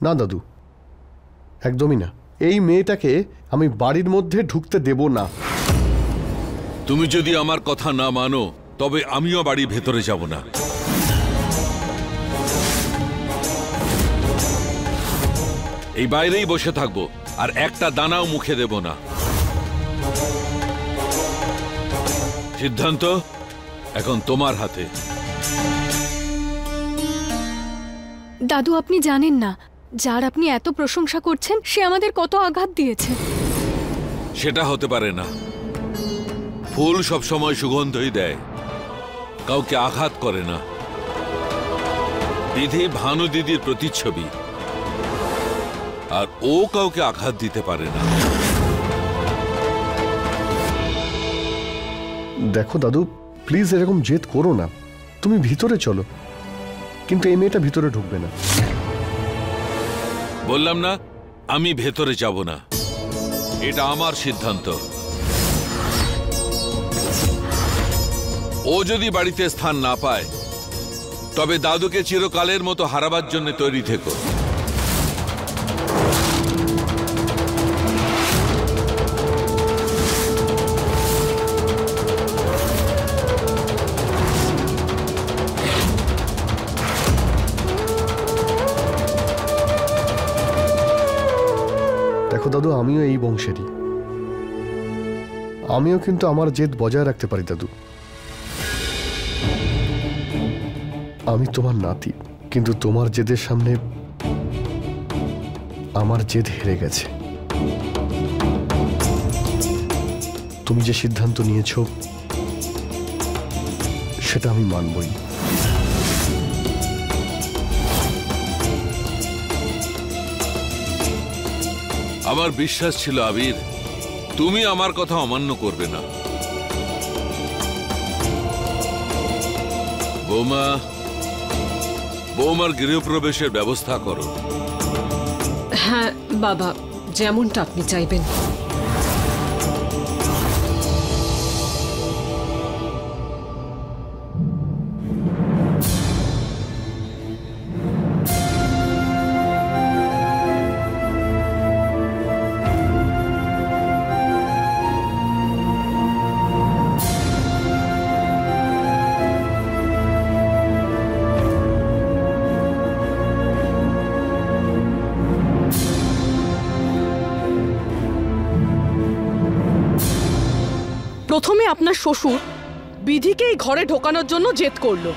না দাদু, একদমই না। এই মেয়েটাকে আমি বাড়ির মধ্যে ঢুকতে দেব না। তুমি যদি আমার কথা না মানো তবে আমিও বাড়ির ভেতরে যাব না। এই বাইরেই বসে থাকবো আর একটা দানাও মুখে দেব না। সিদ্ধান্ত এখন তোমার হাতে। দাদু, আপনি জানেন না, যার আপনি এত প্রশংসা করছেন সে আমাদের কত আঘাত দিয়েছে। সেটা হতে পারে না। ফুল সবসময় সুগন্ধই দেয়, কাউকে আঘাত করে না। বিধি ভানু দিদির প্রতিচ্ছবি, আর ও কাউকে আঘাত দিতে পারে না। দেখো দাদু, প্লিজ এরকম জেদ করো না। তুমি ভিতরে চলো, কিন্তু এই মেয়েটা ভিতরে ঢুকবে না। বললাম না আমি ভেতরে যাব না, এটা আমার সিদ্ধান্ত। ও যদি বাড়িতে স্থান না পায় তবে দাদুকে চিরকালের মতো হারাবার জন্য তৈরি থেকো। দেখো দাদু, আমিও এই বংশেরই, আমিও কিন্তু আমার জেদ বজায় রাখতে পারি দাদু। আমি তোমার নাতি, কিন্তু তোমার জেদের সামনে আমার জেদ হেরে গেছে। তুমি যে সিদ্ধান্ত নিয়েছো সেটা আমি মানবই। আমার বিশ্বাস ছিল আবির, তুমি আমার কথা অমান্য করবে না। বৌমা, বৌমার গৃহপ্রবেশের ব্যবস্থা করো। হ্যাঁ বাবা, যেমনটা আপনি চাইবেন। প্রথমে আপনার শ্বশুর বিধিকে এই ঘরে ঢোকানোর জন্য জেদ করলো,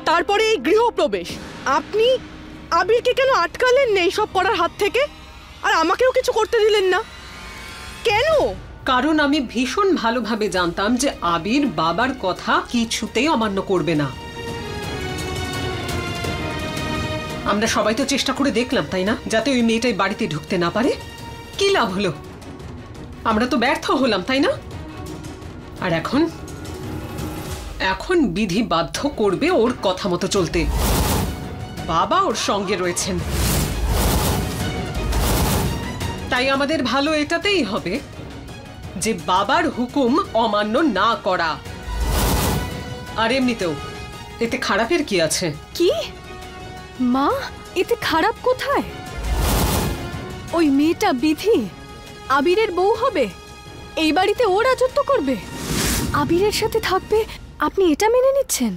তারপরে এই গৃহপ্রবেশ। আপনি আবিরকে কেন আটকালেন না এইসব করার হাত থেকে, আর আমাকেও কিছু করতে দিলেন না কেন? কারণ আমি ভীষণ ভালোভাবে জানতাম যে আবির বাবার কথা কিছুতেই অমান্য করবে না। আমরা সবাই তো চেষ্টা করে দেখলাম, তাই না, যাতে ওই মেয়েটাই বাড়িতে ঢুকতে না পারে। কি লাভ হলো? আমরা তো ব্যর্থ হলাম, তাই না? আর এখন বিধি বাধ্য করবে ওর কথা মতো চলতে। বাবা ওর সঙ্গে রয়েছেন, তাই আমাদের ভালো এটাতেই হবে যে বাবার হুকুম অমান্য না করা। আর এমনিতেও এতে খারাপের কি আছে? কি মা, এতে খারাপ কোথায়? ওই মেয়েটা বিধি আবিরের বউ হবে, এই বাড়িতে ও রাজত্ব করবে, আবিরের সাথে থাকবে, আপনি এটা মেনে নিচ্ছেন?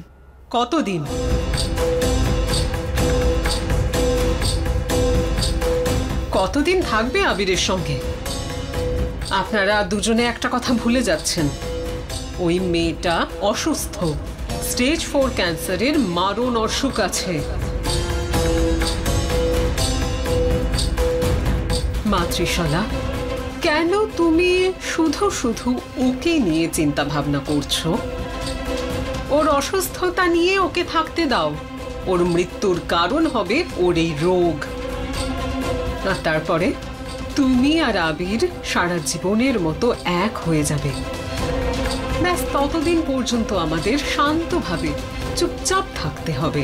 কতদিন? কতদিন থাকবে আবিরের সঙ্গে? আপনারা দুজনে একটা কথা ভুলে যাচ্ছেন, ওই মেয়েটা অসুস্থ, স্টেজ 4 ক্যান্সারের মারণ অসুখ আছে। মাতৃশালা, কেন তুমি শুধু শুধু ওকে নিয়ে চিন্তা ভাবনা করছো? ওর অসুস্থতা নিয়ে ওকে থাকতে দাও। ওর মৃত্যুর কারণ হবে ওর এই রোগ, আর তারপরে তুমি আর আবির সারা জীবনের মতো এক হয়ে যাবে। ব্যাস, ততদিন পর্যন্ত আমাদের শান্তভাবে চুপচাপ থাকতে হবে।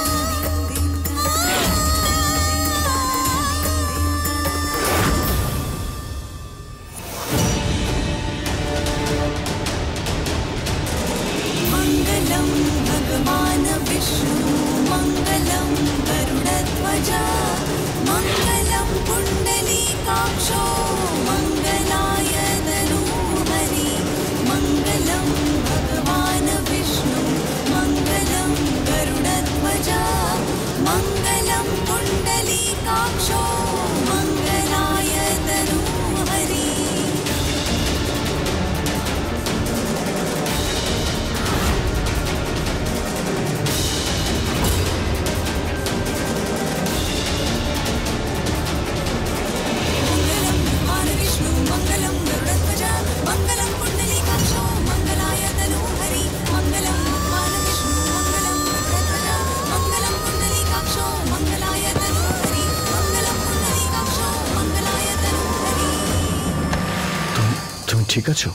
তুমি ঠিক আছো?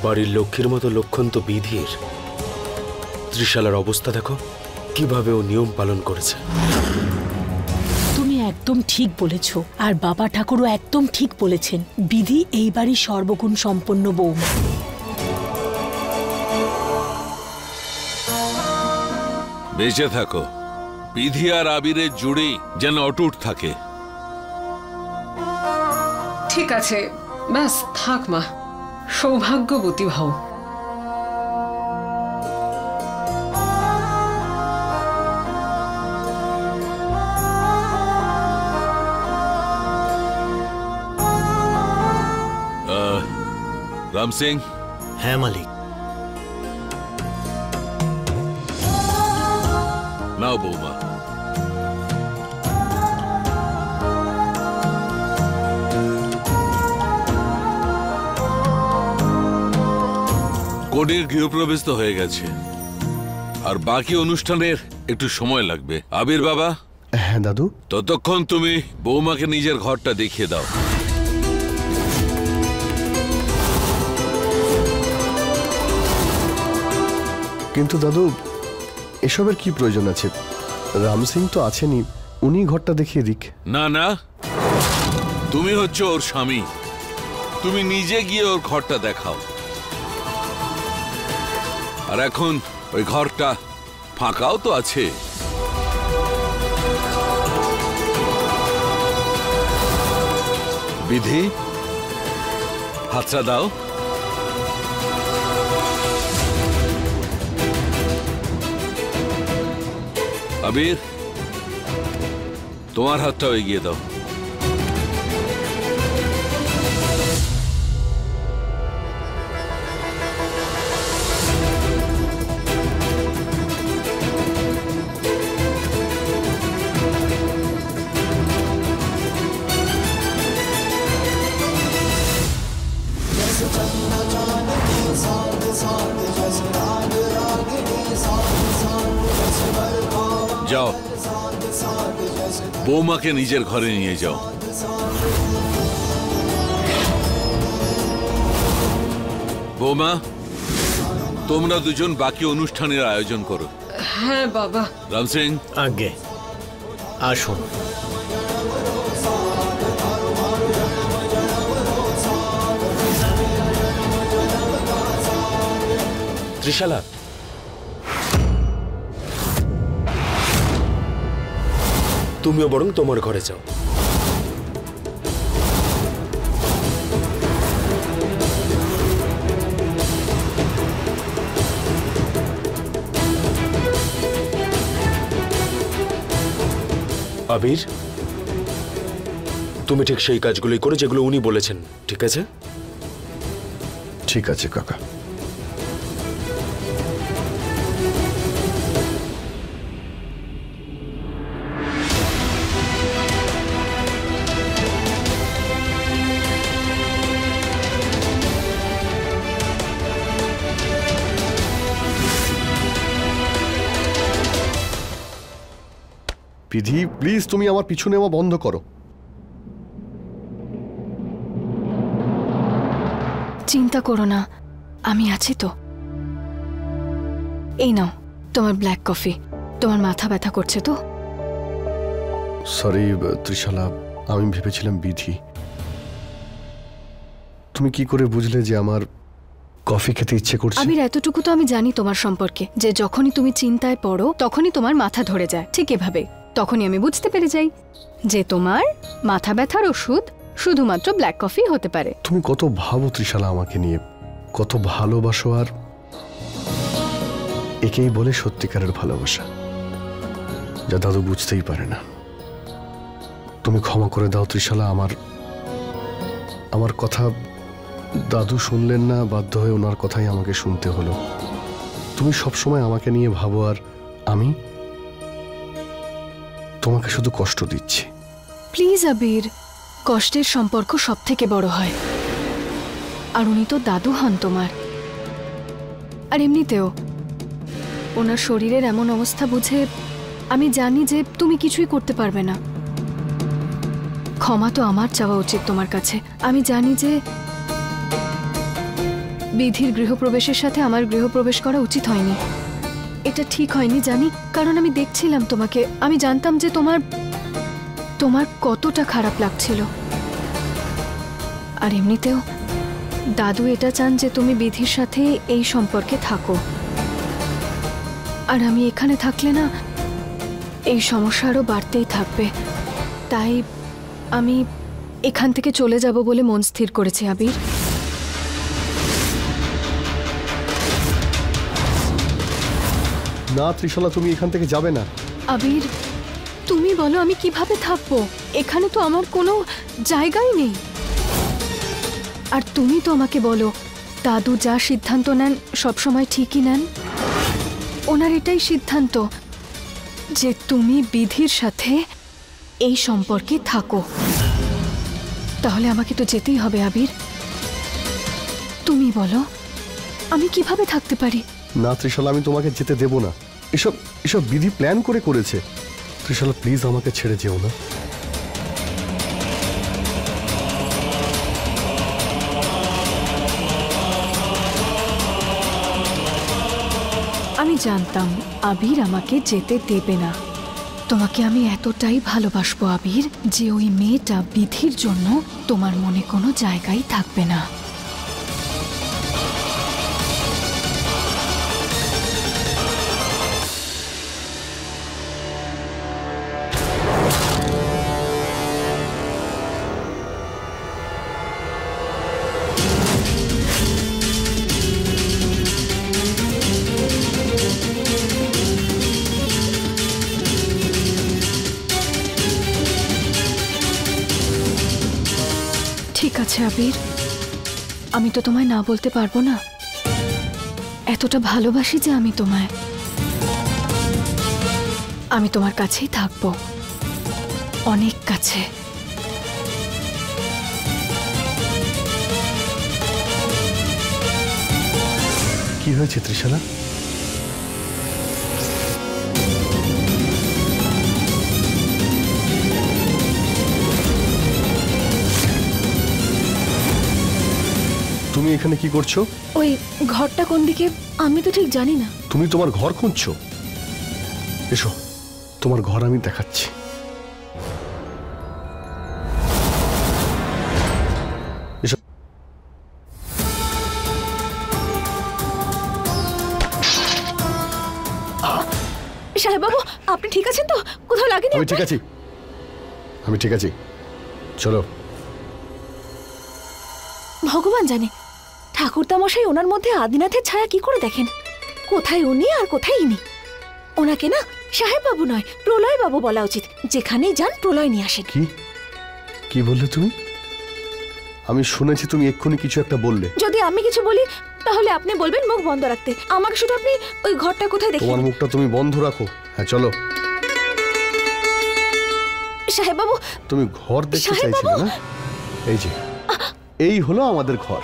বাড়ির লক্ষ্মীর মতো লক্ষণ তো বিধির। ত্রিশালার অবস্থা দেখো, কিভাবে ও নিয়ম পালন করেছে। তুমি একদম ঠিক বলেছ, আর বাবা ঠাকুরও একদম ঠিক বলেছেন। বিধি এই বাড়ির সর্বগুণ সম্পন্ন বৌমা। বেঁচে থাকো, বিধি আর আবিরের জুড়ি যেন অটুট থাকে। ঠিক আছে, ব্যাস থাক মা, সৌভাগ্যবতী হও। রাম সিং। হ্যাঁ মালিক। নাও বৌমা। কোণের গৃহপ্রবেশ তো হয়ে গেছে, আর বাকি অনুষ্ঠানের একটু সময় লাগবে। আবির বাবা। হ্যাঁ দাদু। ততক্ষণ তুমি বৌমাকে নিজের ঘরটা দেখিয়ে দাও। কিন্তু দাদু, এসবের কি প্রয়োজন আছে? রাম সিং তো আছেনই, উনি ঘরটা দেখিয়ে দিক। না না, তুমি হচ্ছে ওর স্বামী, তুমি নিজে গিয়ে ওর ঘরটা দেখাও। আর এখন ওই ঘরটা ফাঁকাও তো আছে। বিধি, হাতটা দাও। আবির, তোমার হাতটাও এগিয়ে দাও। যাও, বৌমাকে নিজের ঘরে নিয়ে যাও। বৌমা, তোমরা দুজন বাকি অনুষ্ঠানের আয়োজন করো। হ্যাঁ বাবা। রাম সিং। আগে আসুন। ত্রিশালা, তুমিও বরং তোমার ঘরে যাও। আবির, তুমি ঠিক সেই কাজগুলোই করো যেগুলো উনি বলেছেন, ঠিক আছে? ঠিক আছে কাকা। বিধি, প্লিজ তুমি আমার পিছু নেওয়া বন্ধ করো। চিন্তা করো না, আমি আছি তো। এই নাও তোমার ব্ল্যাক কফি। তোমার মাথা ব্যথা করছে তো? সরি ত্রিশালা, আমি ভেবেছিলাম বিধি। তুমি কি করে বুঝলে যে আমার কফি খেতে ইচ্ছে করছে? আবির, এতটুকু তো আমি জানি তোমার সম্পর্কে, যে যখনই তুমি চিন্তায় পড়ো তখনই তোমার মাথা ধরে যায়, ঠিক এভাবে। তখনই আমি বুঝতে পেরে যাই যে তোমার মাথা ব্যথার ওষুধ শুধুমাত্র ব্ল্যাক কফি হতে পারে। তুমি কত ভাবো ত্রিশালা আমাকে নিয়ে, কত ভালোবাসো, আর একেই বলে সত্যিকারের ভালোবাসা, যা দাদু বুঝতেই পারে না। তুমি ক্ষমা করে দাও ত্রিশালা, আমার কথা দাদু শুনলেন না, বাধ্য হয়ে ওনার কথাই আমাকে শুনতে হলো। তুমি সবসময় আমাকে নিয়ে ভাবো, আর আমি তোমাকে শুধু কষ্ট দিচ্ছি। প্লিজ আবির, কষ্টের সম্পর্ক সব থেকে বড় হয়, আর উনি তো দাদু হন তোমার। আর এমনিতেও ওনার শরীরের এমন অবস্থা বুঝে আমি জানি যে তুমি কিছুই করতে পারবে না। ক্ষমা তো আমার চাওয়া উচিত তোমার কাছে। আমি জানি যে বিধির গৃহপ্রবেশের সাথে আমার গৃহপ্রবেশ করা উচিত হয়নি, এটা ঠিক হয়নি জানি, কারণ আমি দেখছিলাম তোমাকে, আমি জানতাম যে তোমার কতটা খারাপ লাগছিল। আর এমনিতেও দাদু এটা চান যে তুমি বিধির সাথে এই সম্পর্কে থাকো, আর আমি এখানে থাকলে না এই সমস্যা আরও বাড়তেই থাকবে। তাই আমি এখান থেকে চলে যাব বলে মন স্থির করেছি আবির। না ত্রিশালা, তুমি এখান থেকে যাবে না। আবির, তুমি বলো আমি কিভাবে থাকবো? এখানে তো আমার কোনো জায়গাই নেই। আর তুমি তো আমাকে বলো দাদু যা সিদ্ধান্ত নেন সবসময় ঠিকই নেন। ওনার এটাই সিদ্ধান্ত যে তুমি বিধির সাথে এই সম্পর্কে থাকো। তাহলে আমাকে তো যেতেই হবে আবির। তুমি বলো আমি কিভাবে থাকতে পারি? না ত্রিশালা, আমি তোমাকে যেতে দেব না। এসব বিধি প্ল্যান করে করেছে। ত্রিশালা প্লিজ আমাকে ছেড়ে যেও না। আমি জানতাম আবির আমাকে যেতে দেবে না। তোমাকে আমি এতটাই ভালোবাসবো আবির যে ওই মেয়েটা বিধির জন্য তোমার মনে কোনো জায়গাই থাকবে না। ঠিক আছে আবির, আমি তো তোমায় না বলতে পারবো না। এতটা ভালোবাসি যে আমি তোমায়। আমি তোমার কাছেই থাকবো, অনেক কাছে। কি হয়েছে ত্রিশালা? তুমি এখানে কি করছো? ওই ঘরটা কোন দিকে আমি তো ঠিক জানি না। তুমি তোমার ঘর খুঁজছো? এসো, তোমার ঘর আমি দেখাচ্ছি। এসো। সাহেব বাবু, আপনি ঠিক আছেন তো? কোথাও লাগেনি? আমি ঠিক আছি, আমি ঠিক আছি, চলো। ভগবান জানে ঠাকুরদামশাই ওনার মধ্যে আদিনাথের ছায়া কি করে দেখেন। কোথায় উনি আর কোথায় ইনি। ওনাকে না সাহেব বাবু নয় প্রলয় বাবু বলা উচিত। যেখানেই যান প্রলয় নিয়ে আসেন। কি বললে তুমি? আমি শুনেছি তুমি এক্ষুনি কিছু একটা বললে। যদি আমি কিছু বলি তাহলে আপনি বলবেন মুখ বন্ধ রাখতে। আমাকে শুধু আপনি ওই ঘরটা কোথায় দেখেন। তোমার মুখটা তুমি বন্ধ রাখো। হ্যাঁ চলো। সাহেব বাবু, তুমি ঘর দেখতে চাইছিলে না? এই যে এই হলো আমাদের ঘর।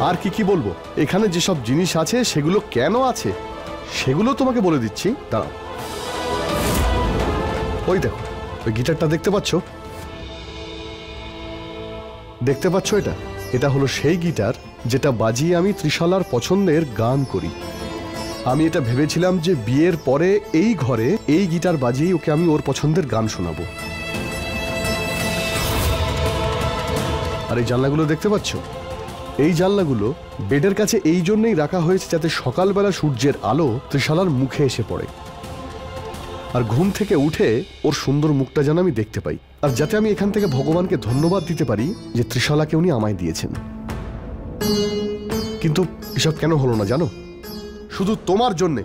আর কি বলবো? এখানে যেসব জিনিস আছে সেগুলো কেন আছে সেগুলো তোমাকে বলে দিচ্ছি, দাঁড়াও। ওই দেখো, ওই গিটারটা দেখতে পাচ্ছ? দেখতে পাচ্ছ এটা? এটা হলো সেই গিটার যেটা বাজিয়ে আমি ত্রিশালার পছন্দের গান করি। আমি এটা ভেবেছিলাম যে বিয়ের পরে এই ঘরে এই গিটার বাজিয়ে ওকে আমি ওর পছন্দের গান শোনাবো। আর এই জানলাগুলো দেখতে পাচ্ছ, এই জানলাগুলো বেডের কাছে এই জন্যই রাখা হয়েছে যাতে সকালবেলা সূর্যের আলো ত্রিশালার মুখে এসে পড়ে, আর ঘুম থেকে উঠে ওর সুন্দর মুখটা যেন আমি দেখতে পাই, আর যাতে আমি এখান থেকে ভগবানকে ধন্যবাদ দিতে পারি যে ত্রিশালাকে উনি আমায় দিয়েছেন। কিন্তু এসব কেন হলো না জানো? শুধু তোমার জন্যে,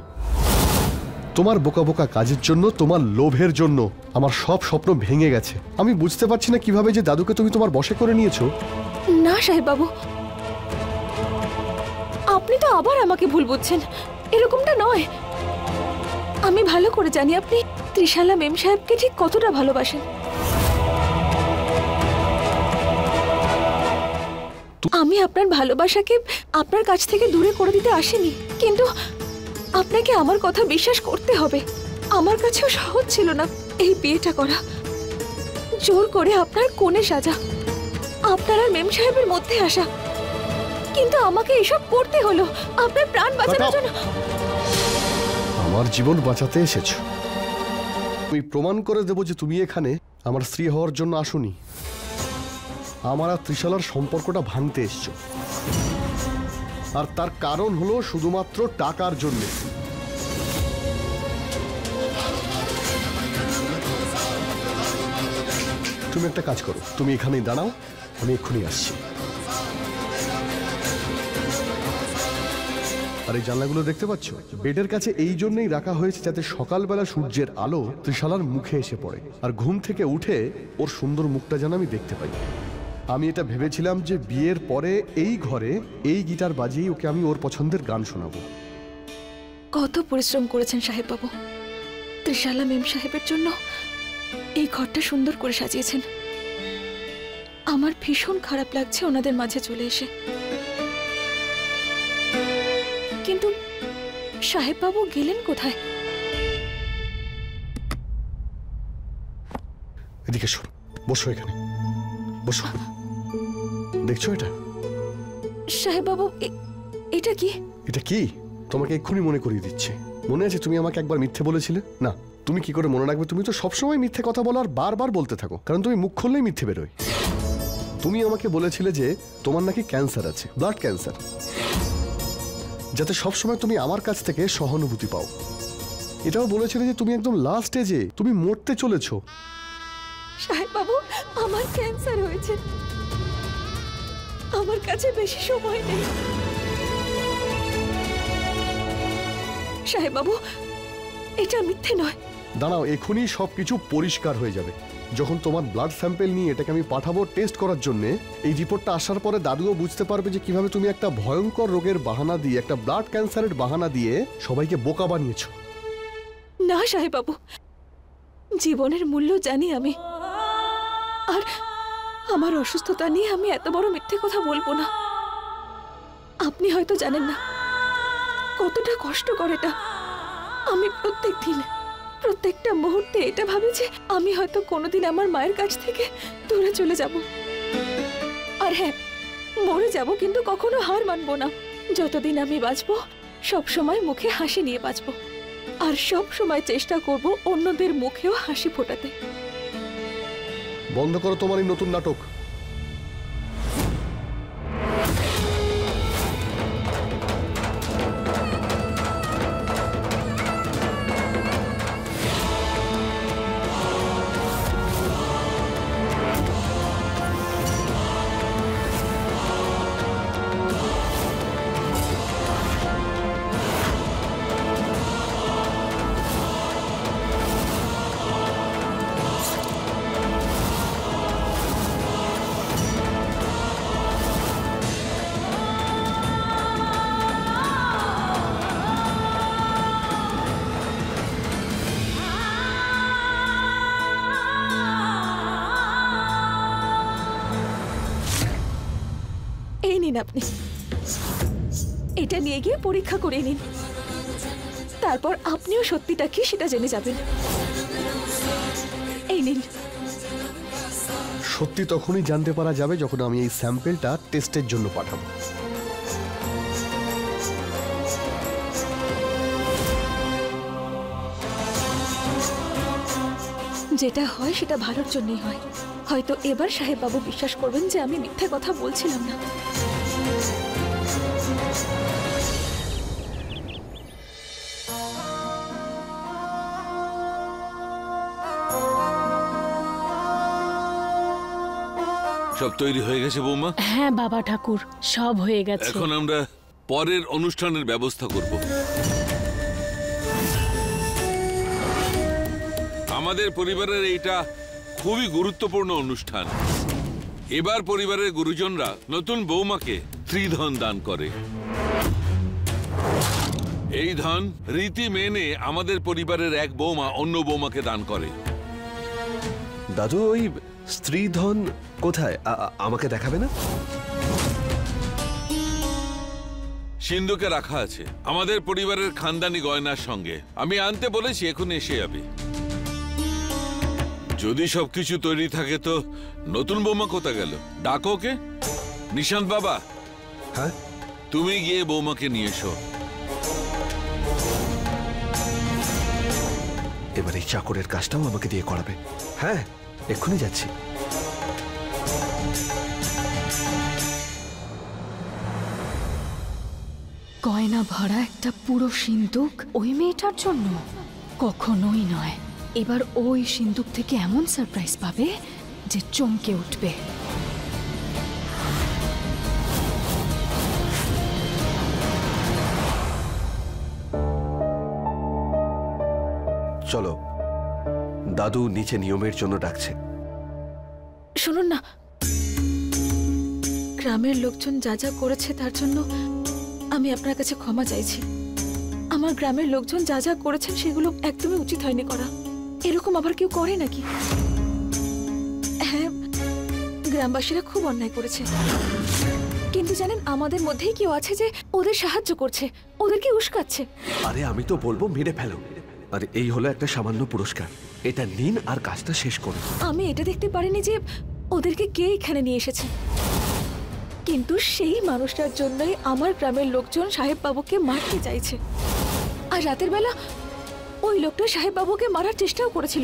তোমার বোকা বোকা কাজের জন্য, তোমার লোভের জন্য আমার সব স্বপ্ন ভেঙে গেছে। আমি বুঝতে পারছি না কিভাবে যে দাদুকে তুমি তোমার বশে করে নিয়েছো। না সাহেব বাবু, আপনি তো আবার আমাকে ভুল বুঝছেন। এরকমটা নয়। আমি ভালো করে জানি আপনি ত্রিশালা মেম সাহেবকে ঠিক কতটা ভালোবাসেন। আমি আপনার ভালোবাসাকে আপনার কাছ থেকে দূরে করে দিতে আসিনি, কিন্তু আপনাকে আমার কথা বিশ্বাস করতে হবে। আমার কাছেও সহজ ছিল না এই বিয়েটা করা, জোর করে আপনার কোণে সাজা, আপনার আর মেম সাহেবের মধ্যে আসা, কিন্তু আমাকে এসব করতে হলো আপনার প্রাণ বাঁচানোর জন্য। আমার জীবন বাঁচাতে এসেছো, আমি প্রমাণ করে দেব যে তুমি এখানে আমার স্ত্রী হওয়ার জন্য আসোনি, আমার আর ত্রিশালার সম্পর্কটা ভাঙতে এসছো। আর তার কারণ হলো শুধুমাত্র টাকার জন্য। তুমি একটা কাজ করো, তুমি এখানেই দাঁড়াও, আমি এক্ষুনি আসছি। আর এই জানলাগুলো দেখতে পাচ্ছ, বেডের কাছে এই জন্যই রাখা হয়েছে যাতে সকালবেলা সূর্যের আলো ত্রিশালার মুখে এসে পড়ে, আর ঘুম থেকে উঠে ওর সুন্দর মুখটা যেন আমি দেখতে পাই। আমি এটা ভেবেছিলাম যে বিয়ের পরে এই ঘরে এই গিটার বাজিয়ে ওকে আমি ওর পছন্দের গান শোনাবো। কত পরিশ্রম করেছেন সাহেব বাবু, ত্রিশালা মেম সাহেবের জন্য এই ঘরটা সুন্দর করে সাজিয়েছেন। আমার ভীষণ খারাপ লাগছে ওনাদের মাঝে চলে এসে, কিন্তু সাহেব বাবু গেলেন কোথায়? এদিকে শোন, বসো এখানে, বসো। দেখছো এটা? সাহেব বাবু, এটা কি? এটা কি তোমাকে এক্ষুনি মনে করিয়ে দিচ্ছে। মনে আছে তুমি আমাকে একবার মিথ্যে বলেছিলে না? তুমি কি করে মনে রাখবে? তুমি তো সবসময় মিথ্যে কথা বলো আর বারবার বলতে থাকো, কারণ তুমি মুখ খুললেই মিথ্যে বেরোয়। তুমি আমাকে বলেছিলে যে তোমার নাকি ক্যান্সার আছে, ব্লাড ক্যান্সার, যাতে সবসময় তুমি আমার কাছ থেকে সহানুভূতি পাও। এটাও বলেছিলে যে তুমি একদম লাস্ট স্টেজে, তুমি মরতে চলেছো। সাহেব বাবু, আমার ক্যান্সার হয়েছে, আমার কাছে বেশি সময় নেই। সাহেব বাবু, এটা মিথ্যে নয়। দাঁড়াও, এখনই সবকিছু পরিষ্কার হয়ে যাবে। যখন তোমার ব্লাড স্যাম্পেল নিয়ে এটাকে আমি পাঠাবো টেস্ট করার জন্য, এই রিপোর্টটা আসার পরে দাদুও বুঝতে পারবে যে কিভাবে তুমি একটা ভয়ঙ্কর রোগের বাহানা দিয়ে, একটা ব্লাড ক্যান্সারের বাহানা দিয়ে সবাইকে বোকা বানিয়েছো। না সাহেব বাবু, জীবনের মূল্য জানি আমি, আর আমার অসুস্থতা নিয়ে আমি এত বড় মিথ্যে কথা বলবো না। আপনি হয়তো জানেন না কতটা কষ্টকর এটা। আমি প্রত্যেক দিন, প্রত্যেকটা মুহূর্তে এটা ভাবি যে আমি হয়তো কোনোদিন আমার মায়ের কাছ থেকে দূরে চলে যাব, আর হ্যাঁ, মরে যাব, কিন্তু কখনো হার মানবো না। যতদিন আমি বাঁচবো সব সময় মুখে হাসি নিয়ে বাঁচবো, আর সব সময় চেষ্টা করব অন্যদের মুখেও হাসি ফোটাতে। বন্ধ করো তোমার এই নতুন নাটক। এই নিন, আপনি এটা নিয়ে গিয়ে পরীক্ষা করে নিন, তারপর আপনিও সত্যিটা কি সেটা জেনে যাবেন। এই নিন। সত্যি তখনই জানতে পারা যাবে যখন আমি এই স্যাম্পেলটা টেস্টের জন্য পাঠাবো। যেটা হয় সেটা ভালোর জন্যই হয়। হয়তো এবার সাহেব বাবু বিশ্বাস করবেন যে আমি মিথ্যে কথা বলছিলাম না। সব তৈরি হয়ে গেছে বৌমা? হ্যাঁ বাবা ঠাকুর, সব হয়ে গেছে। এখন আমরা পরের অনুষ্ঠানের ব্যবস্থা করব। আমাদের পরিবারের এইটা খুবই গুরুত্বপূর্ণ অনুষ্ঠান। এবার পরিবারের গুরুজনরা নতুন বৌমাকে ত্রিধন দান করে। এই ধন রীতি মেনে আমাদের পরিবারের এক বৌমা অন্য বৌমাকে দান করে। দাদু, ওই স্ত্রীধন কোথায়? আমাকে দেখাবে না? সিন্ধুকে রাখা আছে আমাদের পরিবারের খানদানি গয়নার সঙ্গে। আমি আনতে বলেছি, এখন এসে যাবে। যদি সবকিছু তৈরি থাকে তো নতুন বৌমা কোথা গেল? ডাকো ওকে। নিশান্ত বাবা, হ্যাঁ, তুমি গিয়ে বৌমাকে নিয়ে এসো। এবার এই চাকরের কাজটাও আমাকে দিয়ে করাবে। হ্যাঁ, এক্ষুনি যাচ্ছি। গয়না ভরা একটা পুরো সিন্দুক ওই মেয়েটার জন্য? কখনোই নয়। এবার ওই সিন্দুক থেকে এমন সারপ্রাইজ পাবে যে চমকে উঠবে। চলো, দাদু নিচে নিয়মের জন্য ডাকছে। শুনুন না, গ্রামের লোকজন যা যা করেছে তার জন্য আমি আপনার কাছে ক্ষমা চাইছি। আমার গ্রামের লোকজন যা যা করেছেন সেগুলো একদমই উচিত হয়নি করা। এরকম আবার কেউ করে নাকি? হ্যাঁ, গ্রামবাসীরা খুব অন্যায় করেছে, কিন্তু জানেন আমাদের মধ্যেই কেউ আছে যে ওদের সাহায্য করছে, ওদেরকে উস্কাচ্ছে। আরে আমি তো বলবো মেরে ফেলো। আরে এই হলো একটা সামান্য পুরস্কার, এটা নিন আর কাজটা শেষ করুন। আমি এটা দেখতে পারিনি যে ওদেরকে কে এখানে নিয়ে এসেছে, কিন্তু সেই মানুষটার জন্যই আমার গ্রামের লোকজন সাহেব বাবুকে মারতে চাইছে। আর রাতের বেলা ওই লোকটা সাহেব বাবুকে মারার চেষ্টাও করেছিল।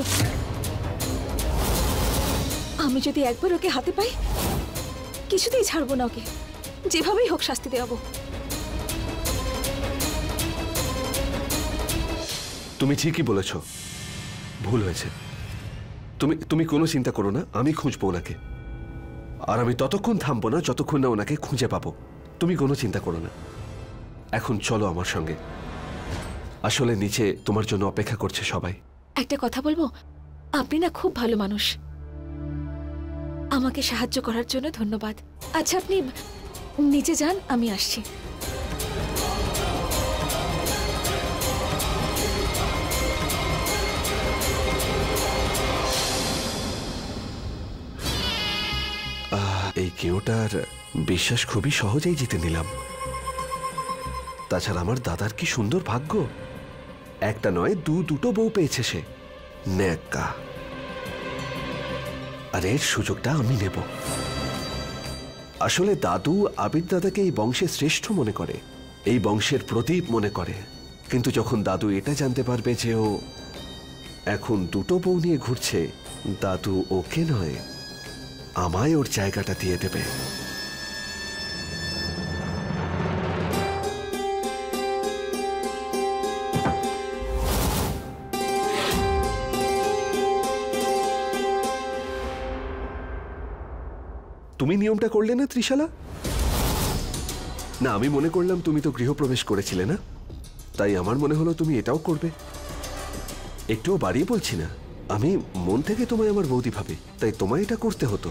আমি যদি একবার ওকে হাতে পাই, কিছুতেই ছাড়বো না ওকে, যেভাবেই হোক শাস্তি দেওয়াবো। তুমি ঠিকই বলেছ, ভুল হয়েছে। তুমি কোনো চিন্তা করো না, আমি খুঁজবো ওনাকে। আর আমি ততক্ষণ থামবো না যতক্ষণ না ওনাকে খুঁজে পাবো। তুমি কোনো চিন্তা করো না। এখন চলো আমার সঙ্গে, আসলে নিচে তোমার জন্য অপেক্ষা করছে সবাই। একটা কথা বলবো, আপনি না খুব ভালো মানুষ। আমাকে সাহায্য করার জন্য ধন্যবাদ। আচ্ছা, আপনি নিচে যান, আমি আসছি। এই কেউটার বিশ্বাস খুবই সহজেই জিতে নিলাম। তাছাড়া আমার দাদার কি সুন্দর ভাগ্য, একটা নয় দুটো বউ পেয়েছে সে। নেকা। আর এর সুযোগটা আমি নেব। আসলে দাদু আবির দাদাকে এই বংশের শ্রেষ্ঠ মনে করে, এই বংশের প্রদীপ মনে করে। কিন্তু যখন দাদু এটা জানতে পারবে যে ও এখন দুটো বউ নিয়ে ঘুরছে, দাদু ওকে নয় আমায় ওর জায়গাটা দিয়ে দেবে। তুমি নিয়মটা করলে না ত্রিশালা? না, আমি মনে করলাম তুমি তো গৃহপ্রবেশ করেছিলে না, তাই আমার মনে হলো তুমি এটাও করবে। একটুও বাড়িয়ে বলছি না, আমি মন থেকে তোমায় আমার বৌদি ভাবি, তাই তোমায় এটা করতে হতো।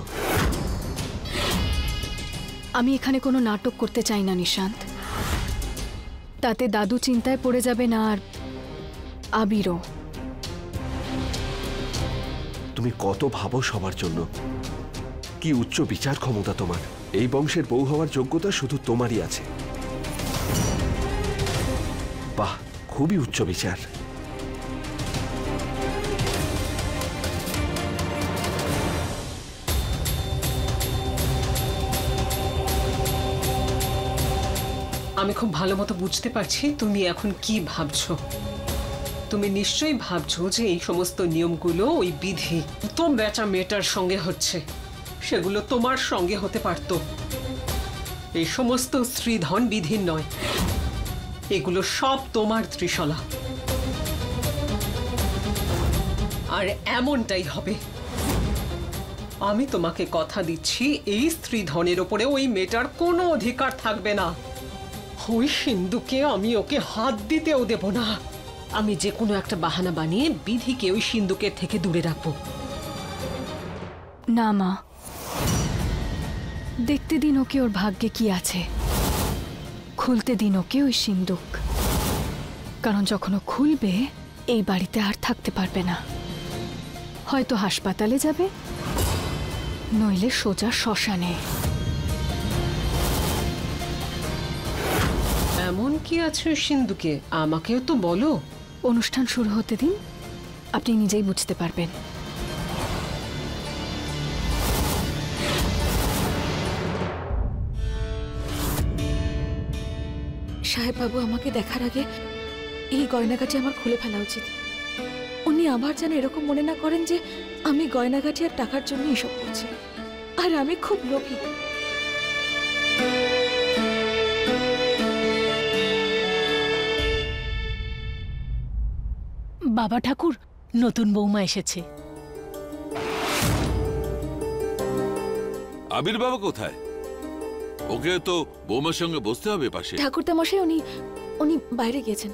আমি এখানে কোনো নাটক করতে চাই না নিশান্ত। তাতে দাদু চিন্তায় পড়ে যাবে না, আর আবিরও। তুমি কত ভাবো সবার জন্য, কি উচ্চ বিচার ক্ষমতা তোমার। এই বংশের বউ হওয়ার যোগ্যতা শুধু তোমারই আছে। বাহ, খুবই উচ্চ বিচার। আমি খুব ভালো মতো বুঝতে পারছি তুমি এখন কি ভাবছো। তুমি নিশ্চয়ই ভাবছো যে এই সমস্ত নিয়মগুলো ওই বিধি তো বেচা মেয়েটার সঙ্গে হচ্ছে, সেগুলো তোমার সঙ্গে হতে পারতো। এই সমস্ত স্ত্রীধন বিধির নয়, এগুলো সব তোমার ত্রিশলা। আর এমনটাই হবে। আমি তোমাকে কথা দিচ্ছি, এই স্ত্রীধনের ওপরে ওই মেয়েটার কোনো অধিকার থাকবে না। ওই সিন্ধুকে আমি ওকে হাত দিতেও দেব না। আমি যে কোনো একটা বাহানা বানিয়ে বিধিকে ওই সিন্ধুকের থেকে দূরে রাখবো। না মা, দেখতে দিন ওকে ওর ভাগ্যে কি আছে, খুলতে দিন ওকে ওই সিন্দুক। কারণ যখন ও খুলবে এই বাড়িতে আর থাকতে পারবে না। হয়তো হাসপাতালে যাবে, নইলে সোজা শ্মশানে। এমন কি আছে ওই সিন্ধুকে, আমাকেও তো বলো। অনুষ্ঠান শুরু হতে দিন, আপনি নিজেই বুঝতে পারবেন। সাহেব বাবু আমাকে দেখার আগে এই গয়নাগাটি আমার খুলে ফেলা উচিত। উনি আবার যেন এরকম মনে না করেন যে আমি গয়নাগাটি আর টাকার জন্য এসব করছি, আর আমি খুব লোভী। বাবা ঠাকুর, নতুন বৌমা এসেছে। আবির বাবা কোথায়? ওকে তো বৌমার সঙ্গে বসতে হবে পাশে। ঠাকুরদা মশাই উনি বাইরে গেছেন।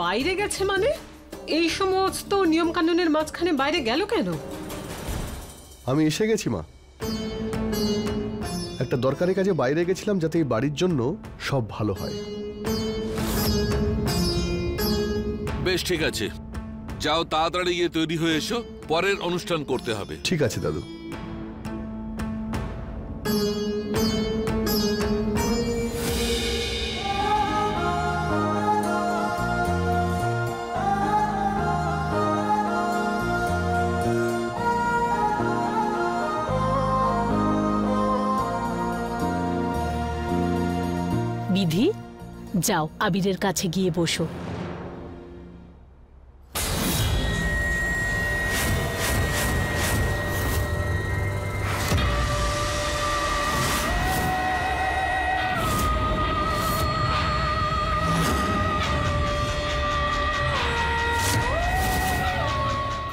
বাইরে গেছে মানে? এই সমস্ত নিয়ম কানুনের মাঝখানে বাইরে গেল কেন? আমি এসে গেছি মা। একটা দরকারি কাজে বাইরে গেছিলাম, যাতে এই বাড়ির জন্য সব ভালো হয়। বেশ, ঠিক আছে, যাও তাড়াতাড়ি গিয়ে তৈরি হয়ে এসো, পরের অনুষ্ঠান করতে হবে। ঠিক আছে দাদু। বিধি, যাও আবিরের কাছে গিয়ে বসো।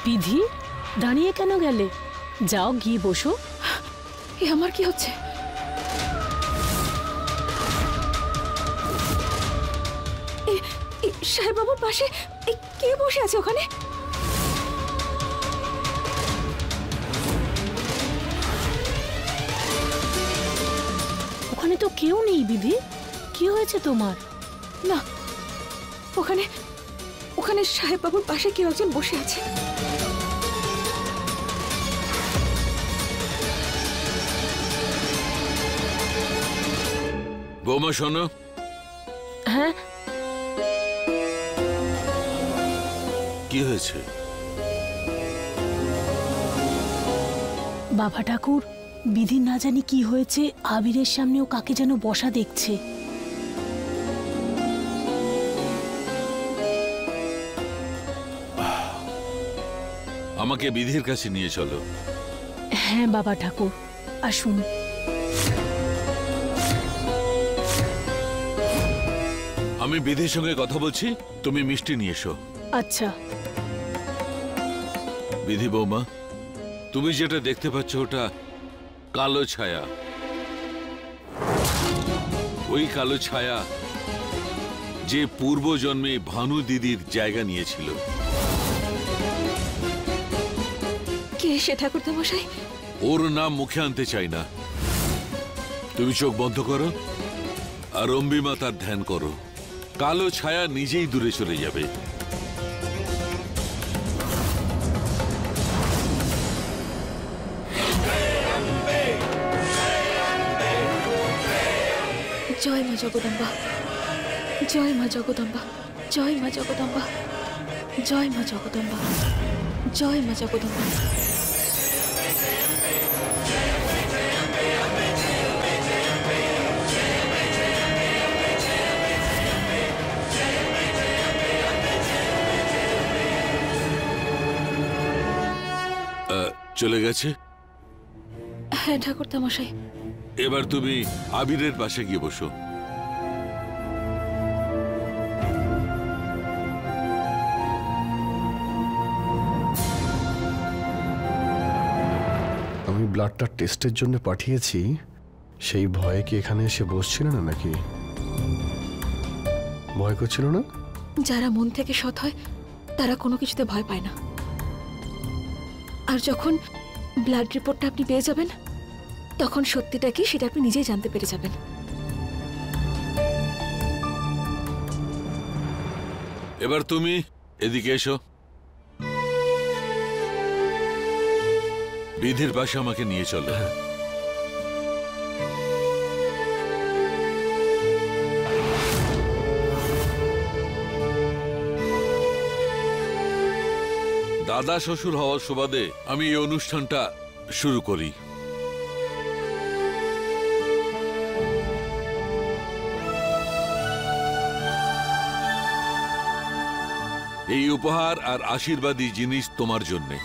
বিধি, দাঁড়িয়ে কেন গেলে? যাও গিয়ে বসো। এ আমার কি হচ্ছে? সাহেব বাবুর পাশে কে বসে আছে ওখানে? ওখানে তো কেউ নেই। বিধি, কি হয়েছে তোমার? না, ওখানে সাহেব বাবুর পাশে কেউ একজন বসে আছে। বৌমা শোনো। হ্যাঁ, কি হয়েছে? বাবা ঠাকুর, বিধি না জানি কি হয়েছে, আবিরের সামনে ও কাকে যেন বসা দেখছে। আমাকে বিধির কাছে নিয়ে চলো। হ্যাঁ বাবা ঠাকুর, আসুন। আমি বিধির সঙ্গে কথা বলছি, তুমি মিষ্টি নিয়ে এসো। আচ্ছা। বিধি বৌমা, তুমি যেটা দেখতে পাচ্ছ ওটা কালো ছায়া। ওই কালো ছায়া যে পূর্ব জন্মে ভানু দিদির জায়গা নিয়েছিল। কে সে ঠাকুরদা মশাই? ওর নাম মুখে আনতে চাই না। তুমি চোখ বন্ধ করো আর অম্বিমা তার ধ্যান করো। কালো ছায়া নিজেই দূরে চলে যাবে। জয় মা জগদম্বা, জয় মা জগদম্বা, জয় মা জগদম্বা, জয় মা জগদম্বা, জয় মা জগদম্বা। চলে গেছে? হ্যাঁ ঠাকুরদা মশাই। এবার তুমি আবিরের পাশে গিয়ে বসো। আমি ব্লাডটা টেস্টের জন্য পাঠিয়েছি, সেই ভয়ে কি এখানে এসে বসছিল না নাকি? ভয় করছিল না? যারা মন থেকে সৎ হয় তারা কোনো কিছুতে ভয় পায় না। আর যখন ব্লাড রিপোর্টটা আপনি পেয়ে যাবেন তখন সত্যিটা কি সেটা আপনি নিজেই জানতে পেরে যাবেন। এবার তুমি এদিকে এসো। বিধির পাশে আমাকে নিয়ে চলো। দাদা শ্বশুর হওয়ার সুবাদে আমি এই অনুষ্ঠানটা শুরু করি। এই উপহার আর আশীর্বাদী জিনিস তোমার জন্যে।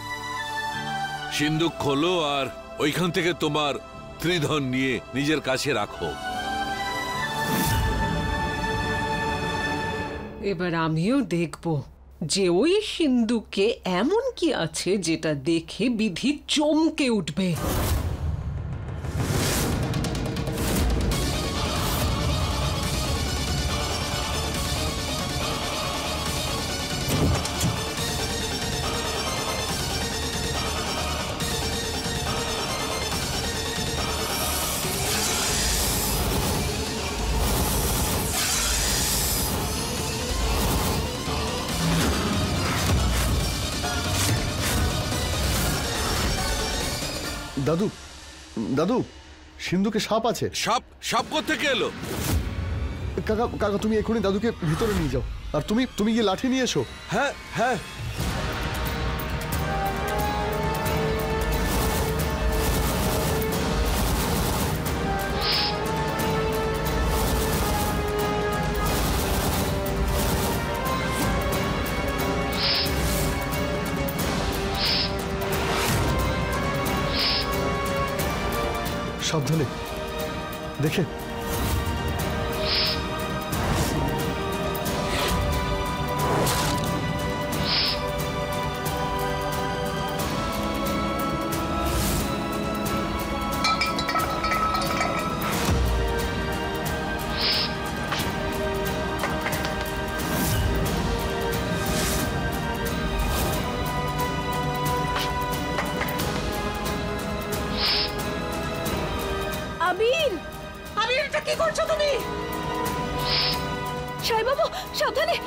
সিন্দুক খোলো আর ওইখান থেকে তোমার ত্রিধন নিয়ে নিজের কাছে রাখো। এবার আমিও দেখব যে ওই সিন্ধুকে এমন কি আছে যেটা দেখে বিধি চমকে উঠবে। দাদু, দাদু, সিন্ধুকে সাপ আছে। সাপ? সাপ কোত্থেকে এলো? কাকা, কাকা তুমি এখনই দাদুকে ভিতরে নিয়ে যাও, আর তুমি গিয়ে লাঠি নিয়ে এসো। হ্যাঁ হ্যাঁ। সাবধানে দেখে। আবির, আবির এটা কি করছো তুমি? সাহেব বাবু সাবধানে।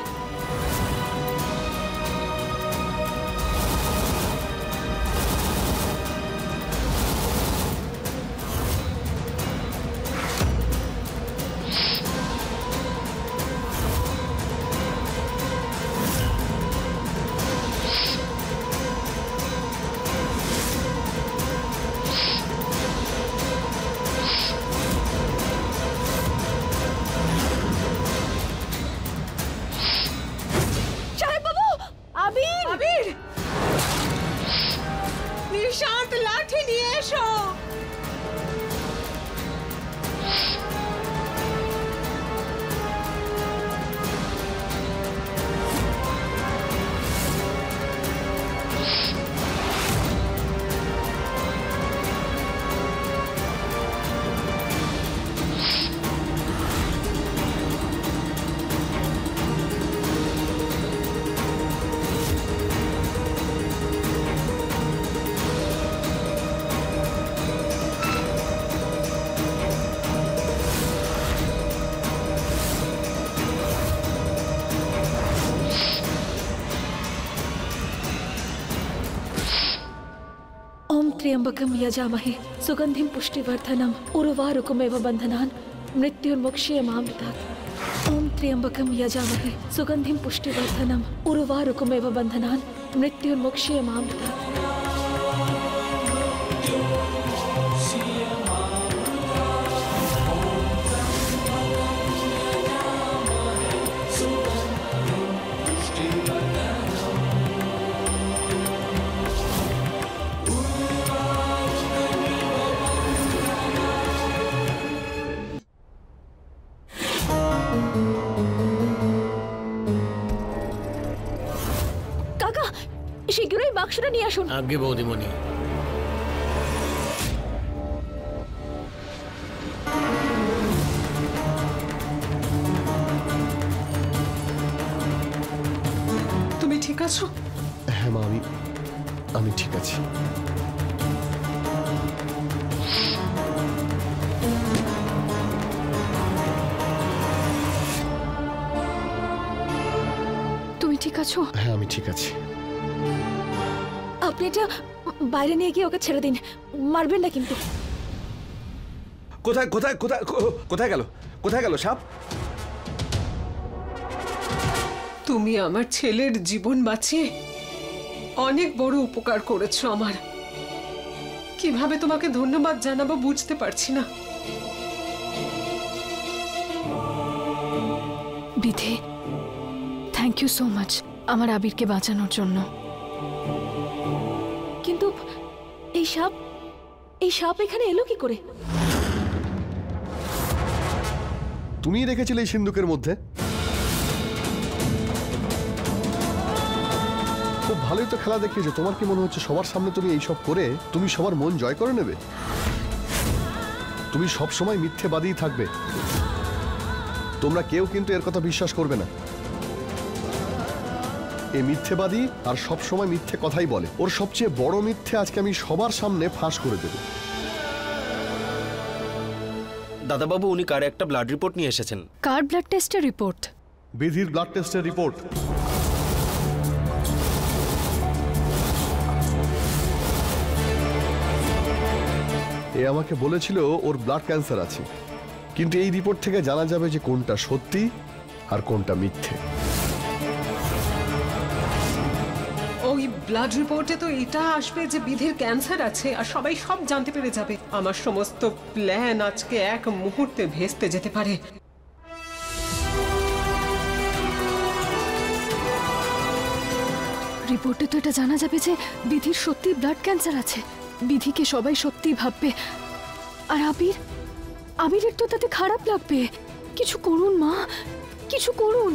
নিশান্ত লাঠি নিয়ে এসো। त्र्यंबकं यजामहे सुगंधिं पुष्टिवर्धनम् उर्वारुकमेव बन्धनान् मृत्युर्मुक्षीयमामृतात्। ओम त्र्यंबकं यजामहे सुगंधिं पुष्टिवर्धनम् उर्वारुकमेव बन्धनान् मृत्युर्मुक्षीयमामृतात्। শীঘ্রই বাক্সটা নিয়ে আসুন। আগে বৌদিমণি। তুমি ঠিক আছো? হ্যাঁ মা, আমি ঠিক আছি। তুমি ঠিক আছো? হ্যাঁ আমি ঠিক আছি। আপনি এটা বাইরে নিয়ে গিয়ে ওকে ছেড়ে দিন, মারবেন না কিন্তু। কোথায় কোথায় কোথায় কোথায় গেল? কোথায় গেল সাপ? তুমি আমার ছেলের জীবন বাঁচিয়ে অনেক বড় উপকার করেছো আমার। কিভাবে তোমাকে ধন্যবাদ জানাবো বুঝতে পারছি না। বিধি, থ্যাংক ইউ সো মাচ আমার আবিরকে বাঁচানোর জন্য। কিন্তু এই সাপ এখানে এলো কি করে? তুমি রেখেছিলে এই সিন্ধুকের মধ্যে? খুব ভালোই তো খেলা দেখিয়েছো। তোমার কি মনে হচ্ছে সবার সামনে তুমি এইসব করে তুমি সবার মন জয় করে নেবে? তুমি সব সময় মিথ্যেবাদী থাকবে। তোমরা কেউ কিন্তু এর কথা বিশ্বাস করবে না। এই মিথ্যেবাদী আর সব সময় মিথ্যে কথাই বলে। ওর সবচেয়ে বড় মিথ্যে আজকে আমি সবার সামনে ফাঁস করে দেব। দাদাবাবু, উনি কার একটা ব্লাড রিপোর্ট নিয়ে এসেছেন। কার ব্লাড টেস্টের রিপোর্ট? বিধির ব্লাড টেস্টের রিপোর্ট। এ আমাকে বলেছিল ওর ব্লাড ক্যান্সার আছে, কিন্তু এই রিপোর্ট থেকে জানা যাবে যে কোনটা সত্যি আর কোনটা মিথ্যে। ওই ব্লাড রিপোর্টে তো এটা আসবে যে বিধির ক্যান্সার আছে, আর সবাই সব জানতে পেরে যাবে। আমার সমস্ত প্ল্যান আজকে এক মুহূর্তে ভেস্তে যেতে পারে। রিপোর্টে তো এটা জানা যাবে যে বিধির সত্যি ব্লাড ক্যান্সার আছে। বিধিকে সবাই সত্যি ভাববে, আর আবিরের তো তাতে খারাপ লাগবে। কিছু করুন মা, কিছু করুন।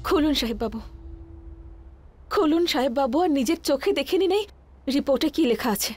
খুলুন সাহেববাবু, খুলুন সাহেববাবু, আর নিজের চোখে দেখে নিন এই রিপোর্টে কি লেখা আছে।